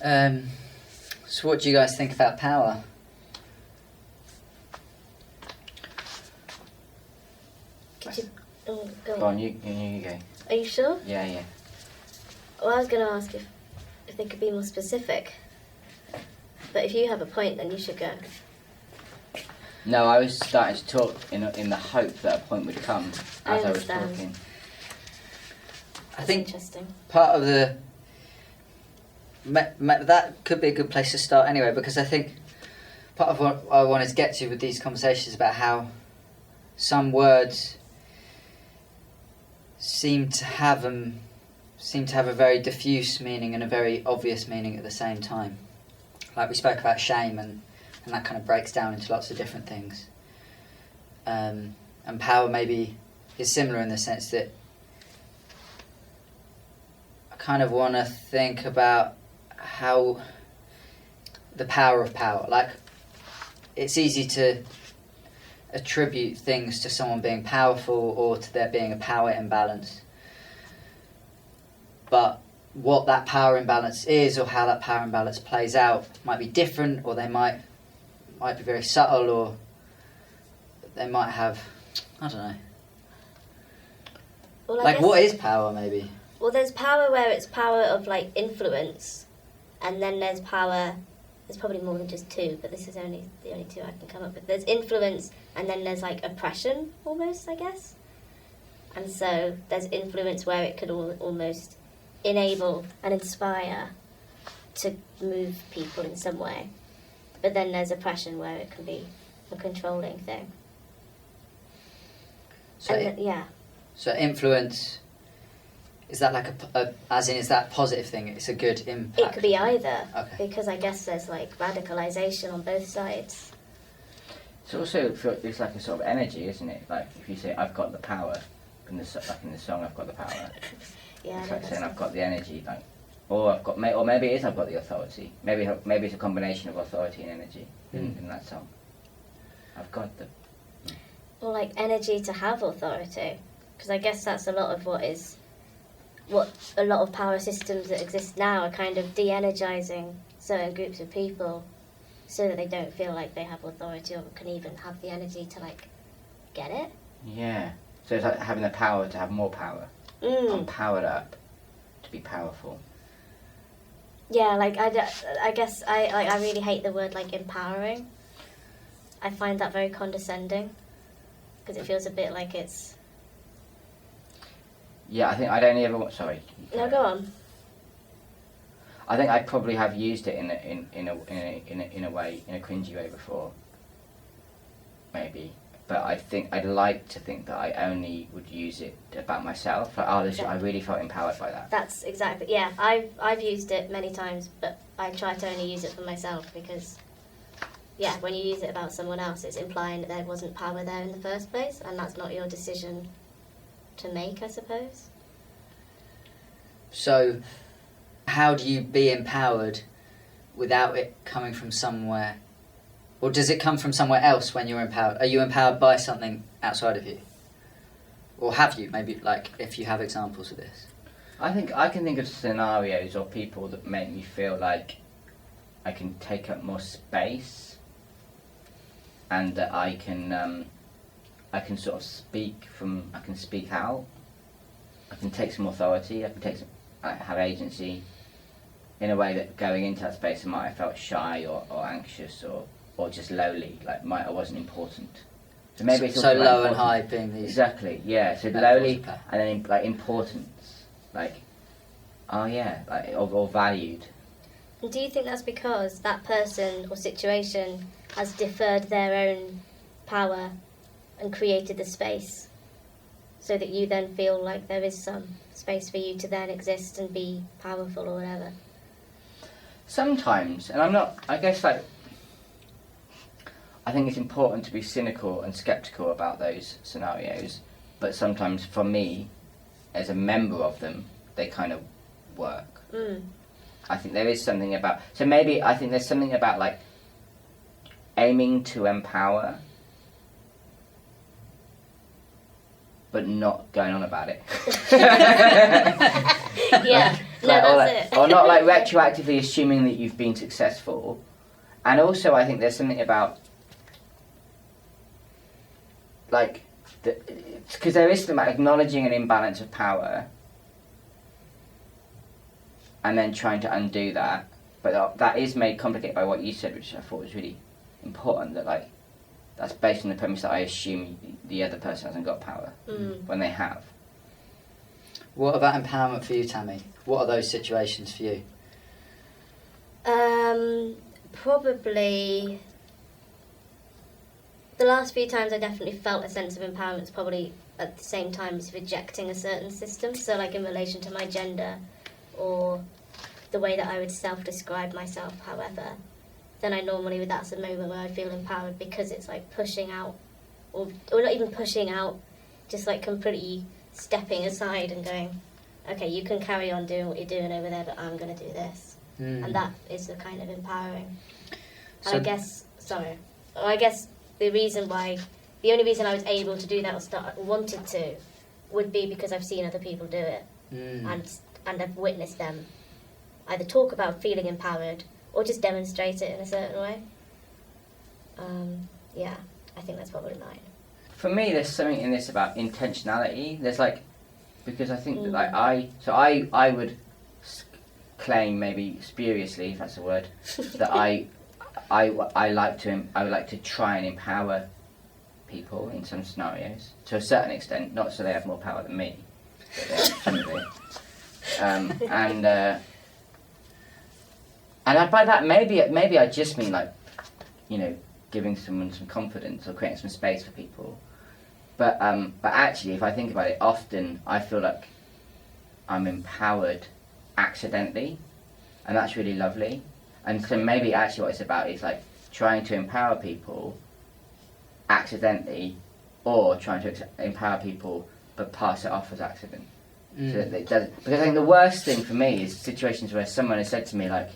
So what do you guys think about power? Go on, you go. Are you sure? Yeah. Well, I was going to ask if they could be more specific. But if you have a point, then you should go. No, I was starting to talk in the hope that a point would come as I was talking. I think interesting. Part of the... that could be a good place to start anyway, because I think part of what I wanted to get to with these conversations about how some words seem to have a very diffuse meaning and a very obvious meaning at the same time. Like we spoke about shame, and that kind of breaks down into lots of different things. And power maybe is similar in the sense that I kind of want to think about how the power of power. Like, it's easy to attribute things to someone being powerful or to there being a power imbalance. But what that power imbalance is, or how that power imbalance plays out, might be different, or they might be very subtle, or they might have, I don't know. Well, like, what is power, maybe? Well, there's power where it's power of, like, influence, and then there's power, there's probably more than just two, but this is the only two I can come up with. There's influence, and then there's, like, oppression, almost, I guess. And so there's influence where it could almost enable and inspire to move people in some way. But then there's oppression where it can be a controlling thing. So, So influence, is that like is that a positive thing? It's a good impact? It could be either, okay. Because I guess there's like radicalisation on both sides. It's also, it's like a sort of energy, isn't it? Like if you say, I've got the power, like in the song, I've got the power. Yeah, it's like saying I've got the energy, like, or maybe it is I've got the authority. Maybe it's a combination of authority and energy in that song. I've got the... Or like energy to have authority, because I guess that's a lot of what a lot of power systems that exist now are kind of de-energizing certain groups of people so that they don't feel like they have authority or can even have the energy to like get it. Yeah. So it's like having the power to have more power. I'm powered up to be powerful. Yeah, like I guess I really hate the word like empowering. I find that very condescending because it feels a bit like it's... Yeah, I think I'd only ever want... Sorry. No, go on. I think I probably have used it in a way, in a cringy way before. Maybe. But I'd like to think that I only would use it about myself. Like, I really felt empowered by that. That's exactly... Yeah, I've used it many times, but I try to only use it for myself because... Yeah, when you use it about someone else, it's implying that there wasn't power there in the first place, and that's not your decision to make, I suppose. So, how do you be empowered without it coming from somewhere? Or does it come from somewhere else when you're empowered? Are you empowered by something outside of you? Or have you, maybe, like, if you have examples of this? I think I can think of scenarios or people that make me feel like I can take up more space, and that I can sort of speak out. I can take some authority. I have agency in a way that going into that space I might have felt shy or anxious or just lowly, like I wasn't important. So maybe it's so low and high being these. Exactly, yeah. So lowly and then like importance, like or valued. And do you think that's because that person or situation has deferred their own power and created the space so that you then feel like there is some space for you to then exist and be powerful or whatever? Sometimes, and I think it's important to be cynical and sceptical about those scenarios, but sometimes for me, as a member of them, they kind of work. I think there is something about... So maybe I think there's something about like aiming to empower but not going on about it. Yeah, No, Like, that's it. or not like retroactively assuming that you've been successful. And also, I think there's something about like, because there is something about acknowledging an imbalance of power and then trying to undo that. But that is made complicated by what you said, which I thought was really important. That like, that's based on the premise that I assume the other person hasn't got power when they have. What about empowerment for you, Tammy? What are those situations for you? Probably the last few times I definitely felt a sense of empowerment is probably at the same time as rejecting a certain system. So like in relation to my gender or the way that I would self-describe myself, however, then I normally, that's a moment where I feel empowered because it's like pushing out, or not even pushing out, just like completely stepping aside and going, okay, you can carry on doing what you're doing over there, but I'm going to do this. And that is the kind of empowering. So And I guess the only reason I was able to do that or wanted to would be because I've seen other people do it and I've witnessed them either talk about feeling empowered or just demonstrate it in a certain way. Yeah, I think that's probably mine. For me, there's something in this about intentionality. There's like, because I think that like I would claim, maybe spuriously, if that's a word, that I would like to try and empower people in some scenarios to a certain extent, not so they have more power than me, but they have some of it. And by that maybe I just mean like, you know, giving someone some confidence or creating some space for people. But actually, if I think about it, often I feel like I'm empowered accidentally, and that's really lovely. And so maybe actually what it's about is like trying to empower people accidentally, or trying to empower people but pass it off as accident. So that it doesn't, because I think the worst thing for me is situations where someone has said to me like,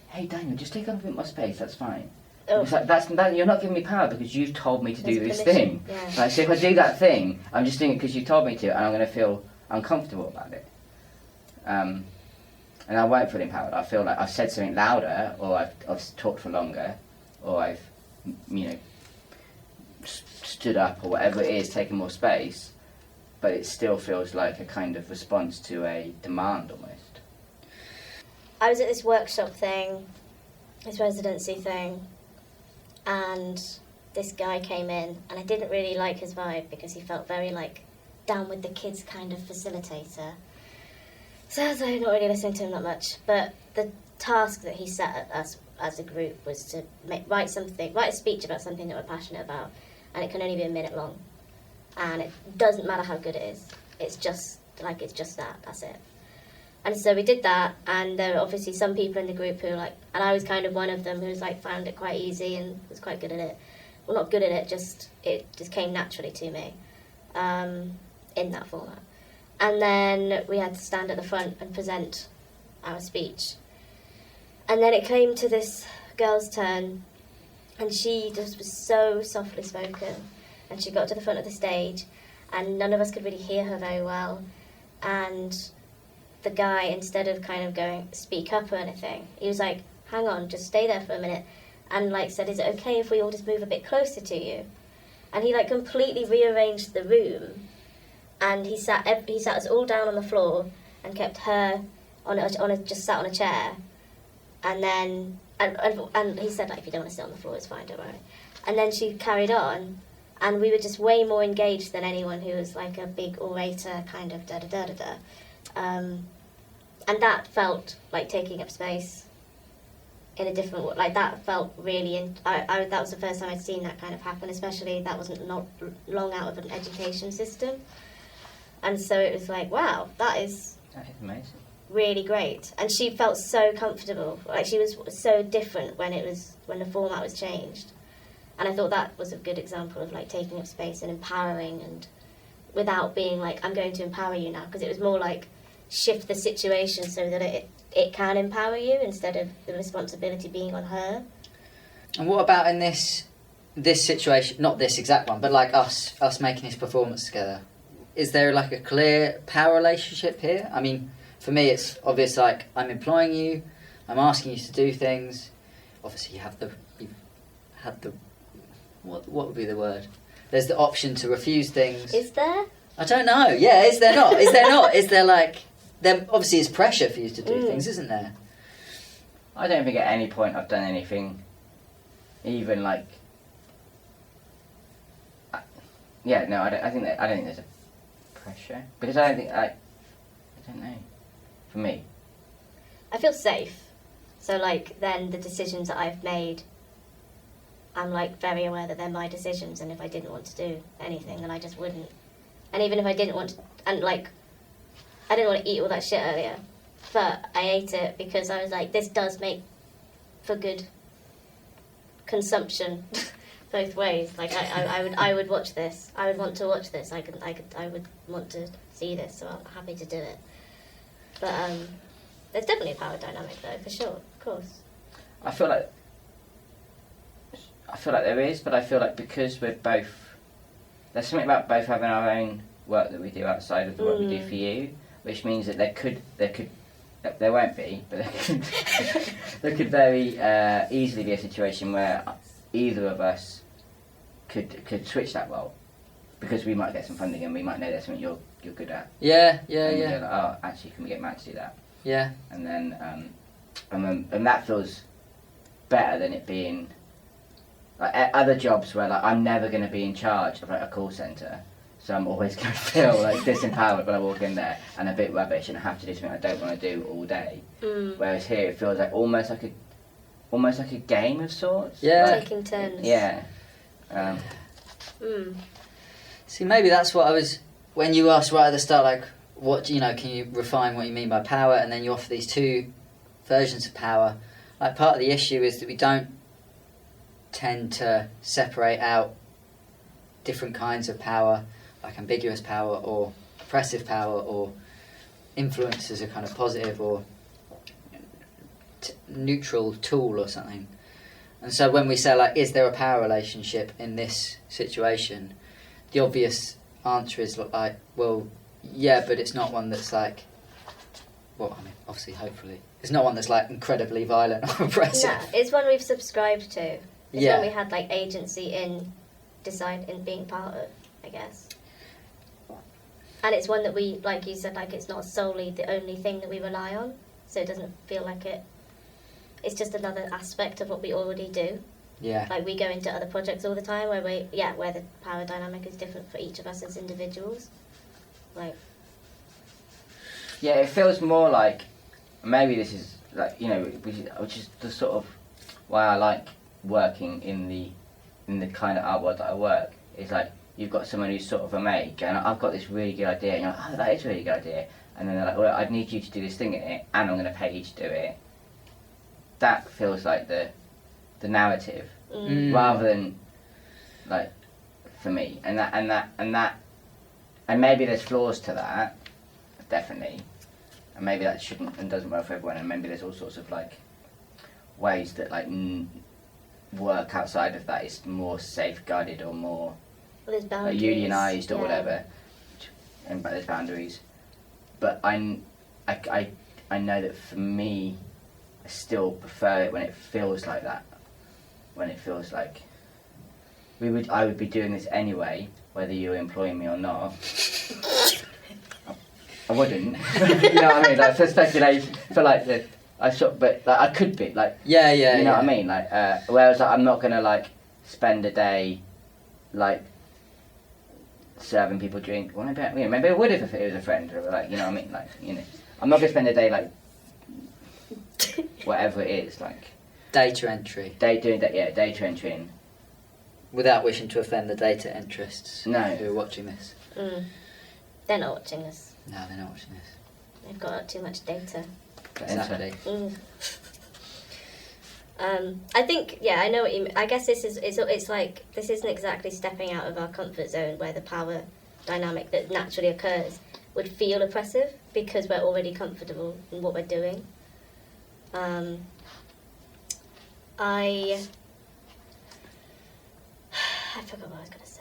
"Hey Daniel, just take up a bit more space. That's fine." Oh. It's like, that you're not giving me power because you've told me to do this thing. Yeah. Like, so if I do that thing, I'm just doing it because you told me to, and I'm going to feel uncomfortable about it. And I won't feel empowered. I feel like I've said something louder, or I've talked for longer, or I've, you know, stood up, or whatever it is, taken more space, but it still feels like a kind of response to a demand almost. I was at this workshop thing, this residency thing, and this guy came in, and I didn't really like his vibe because he felt very like down with the kids kind of facilitator. So I was like, not really listening to him that much. But the task that he set at us as a group was to write a speech about something that we're passionate about, and it can only be a minute long. And it doesn't matter how good it is. It's just that's it. And so we did that, and there were obviously some people in the group who were like, and I was kind of one of them who was like, found it quite easy and was quite good at it. Well, not good at it, it just came naturally to me in that format. And then we had to stand at the front and present our speech. And then it came to this girl's turn, and she just was so softly spoken. And she got to the front of the stage, and none of us could really hear her very well. And the guy, instead of kind of going, speak up or anything, he was like, hang on, just stay there for a minute. And like said, is it okay if we all just move a bit closer to you? And he like completely rearranged the room. And he sat us all down on the floor and kept her just sat on a chair. And then, and he said, like, if you don't want to sit on the floor, it's fine, don't worry. And then she carried on, and we were just way more engaged than anyone who was like a big orator, kind of da-da-da-da-da. And that felt like taking up space in a different way. Like, that felt really, that was the first time I'd seen that kind of happen, especially that wasn't not long out of an education system. And so it was like, wow, that is amazing, really great. And she felt so comfortable. Like, she was so different when the format was changed. And I thought that was a good example of like taking up space and empowering, and without being like, I'm going to empower you now, because it was more like shift the situation so that it can empower you instead of the responsibility being on her. And what about in this situation, not this exact one, but like us making this performance together? Is there like a clear power relationship here? I mean, For me, it's obvious. Like, I'm employing you, I'm asking you to do things. Obviously, you've had the what would be the word? There's the option to refuse things. Is there? I don't know. Yeah, is there not? Is there not? Is there like? There obviously is pressure for you to do things, isn't there? I don't think at any point I've done anything, even like. Yeah, no, I don't think there's a pressure because I don't know. For me, I feel safe. So like then the decisions that I've made, I'm like very aware that they're my decisions, and if I didn't want to do anything, then I just wouldn't. And even if I didn't want to, and like, I didn't want to eat all that shit earlier, but I ate it because I was like, this does make for good consumption. Both ways. Like I would watch this. I would want to watch this. I would want to see this. So I'm happy to do it. But there's definitely a power dynamic though, for sure. Of course. I feel like there is, but I feel like because we're both, there's something about both having our own work that we do outside of the work we do for you, which means that there won't be, but there could very easily be a situation where either of us could switch that role because we might get some funding and we might know there's something you're good at. Yeah. And you're like, oh, actually, can we get Matt to do that? Yeah. And then and that feels better than it being like other jobs where like I'm never going to be in charge of like a call centre, so I'm always going to feel like disempowered when I walk in there and a bit rubbish and have to do something I don't want to do all day. Whereas here it feels like almost like a game of sorts. Yeah. Like, Taking turns. Yeah. See, maybe that's what I was when you asked right at the start, like, what can you refine what you mean by power, and then you offer these two versions of power. Like, part of the issue is that we don't tend to separate out different kinds of power, like ambiguous power or oppressive power or influence as a kind of positive or neutral tool or something. And so when we say, like, is there a power relationship in this situation, the obvious answer is like, well, yeah, but it's not one that's like, well, I mean, obviously, hopefully, it's not one that's like incredibly violent or oppressive. No, it's one we've subscribed to. It's Yeah. one we had like agency in being part of, I guess. And it's one that we, like you said, like it's not solely the only thing that we rely on, so it doesn't feel like it's just another aspect of what we already do. Yeah. Like we go into other projects all the time where where the power dynamic is different for each of us as individuals. Like. Yeah, it feels more like maybe this is like which is the sort of why I like working in the kind of art world that I work. It's like you've got someone who's sort of a mate, and I've got this really good idea, and you're like, oh, that is a really good idea, and then they're like, well, I'd need you to do this thing in it, and I'm going to pay you to do it. That feels like the narrative, rather than like for me, and maybe there's flaws to that, definitely, and maybe that shouldn't and doesn't work for everyone, and maybe there's all sorts of like ways that like work outside of that is more safeguarded or more Well, like, unionised or whatever, and there's boundaries. But I know that for me, I still prefer it when it feels like that. When it feels like I would be doing this anyway, whether you're employing me or not. I wouldn't. You know what I mean? Like for speculation, for like but like, I could be like. Yeah. You know what I mean? Like whereas like, I'm not gonna like spend a day like serving people drink. Well, maybe I would if it was a friend or like what I mean? Like I'm not gonna spend a day like whatever it is like. Data entry. Data entry. Without wishing to offend the data interests No. who are watching this. They're not watching us. No, they're not watching this. They've got too much data. Exactly. I think, I know what you mean. I guess it's like, this isn't exactly stepping out of our comfort zone where the power dynamic that naturally occurs would feel oppressive because we're already comfortable in what we're doing. I forgot what I was going to say.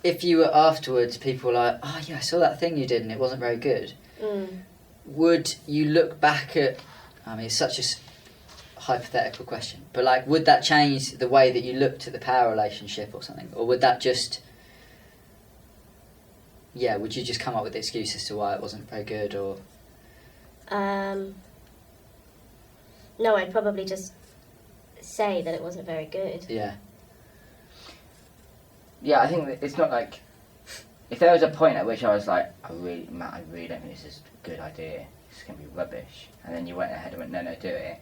if you were afterwards, people were like, oh yeah, I saw that thing you did and it wasn't very good, would you look back at, I mean, it's such a hypothetical question, but like, would that change the way that you looked at the power relationship or something? Or would that just, would you just come up with excuses to why it wasn't very good? Or no, I'd probably just say that it wasn't very good. Yeah. Yeah, I think that it's not like, if there was a point at which I was like, Matt, I really don't think this is a good idea, it's going to be rubbish, and then you went ahead and went, no, do it,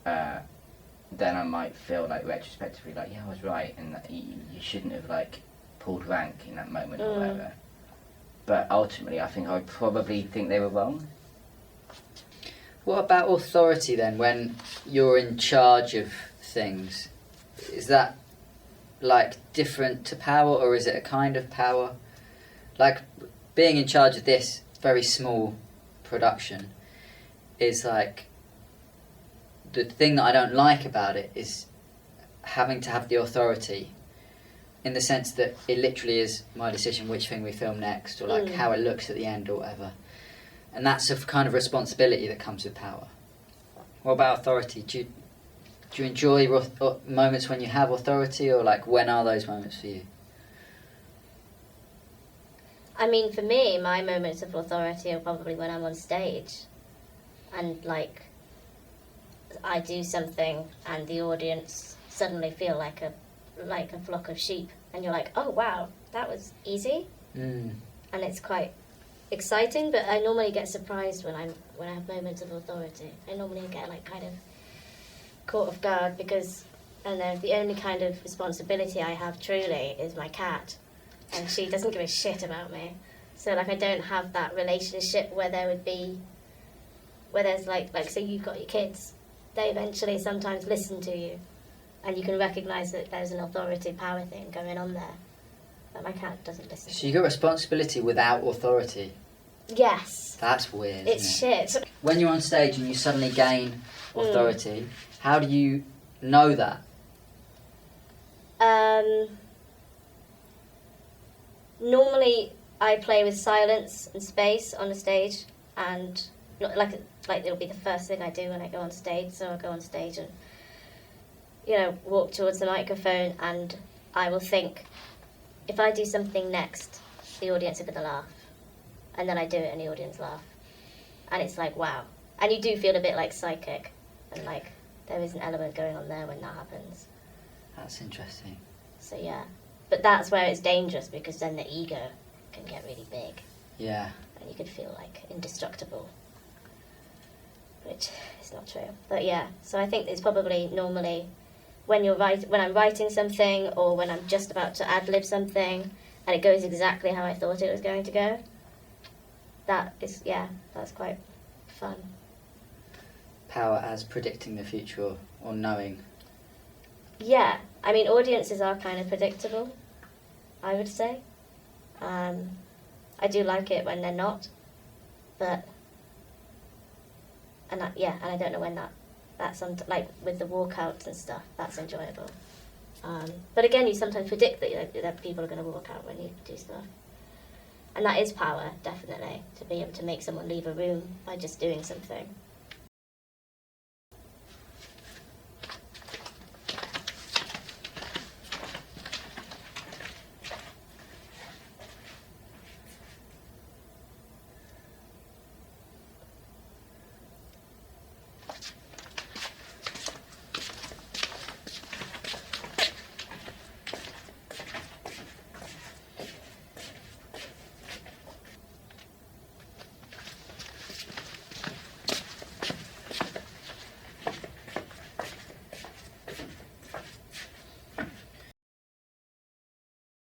then I might feel like retrospectively like, yeah, I was right, and that you shouldn't have like pulled rank in that moment or whatever. But ultimately, I think I would probably think they were wrong. What about authority then, when you're in charge of things? Is that like different to power, or is it a kind of power? Like being in charge of this very small production is like, the thing that I don't like about it is having to have the authority, in the sense that it literally is my decision which thing we film next, or like how it looks at the end or whatever. And that's a kind of responsibility that comes with power. What about authority? Do you enjoy moments when you have authority, or like when are those moments for you? I mean, for me, my moments of authority are probably when I'm on stage and like I do something and the audience suddenly feel like a flock of sheep, and you're like, oh wow, that was easy. And it's quite exciting, but I normally get surprised when I have moments of authority. I normally get like kind of caught off guard, because the only kind of responsibility I have truly is my cat, and she doesn't give a shit about me. So like I don't have that relationship where there's like say you've got your kids, they eventually sometimes listen to you, and you can recognise that there's an authority power thing going on there. But my cat doesn't listen. So you got responsibility without authority? Yes. That's weird. It's shit. When you're on stage and you suddenly gain authority, how do you know that? Normally I play with silence and space on the stage, and like it'll be the first thing I do when I go on stage. So I'll go on stage and walk towards the microphone, and I will think, if I do something next, the audience are going to laugh. And then I do it and the audience laugh. And it's like, wow. And you do feel a bit like psychic, and like there is an element going on there when that happens. That's interesting. So yeah. But that's where it's dangerous, because then the ego can get really big. Yeah. And you could feel like indestructible. Which is not true. But yeah, so I think it's probably normally when I'm writing something, or when I'm just about to ad-lib something and it goes exactly how I thought it was going to go. That's quite fun. Power as predicting the future, or knowing. Yeah, I mean, audiences are kind of predictable, I would say. I do like it when they're not, but and I don't know when that's like with the walkouts and stuff. That's enjoyable. But again, you sometimes predict that people are going to walk out when you do stuff, and that is power, definitely, to be able to make someone leave a room by just doing something.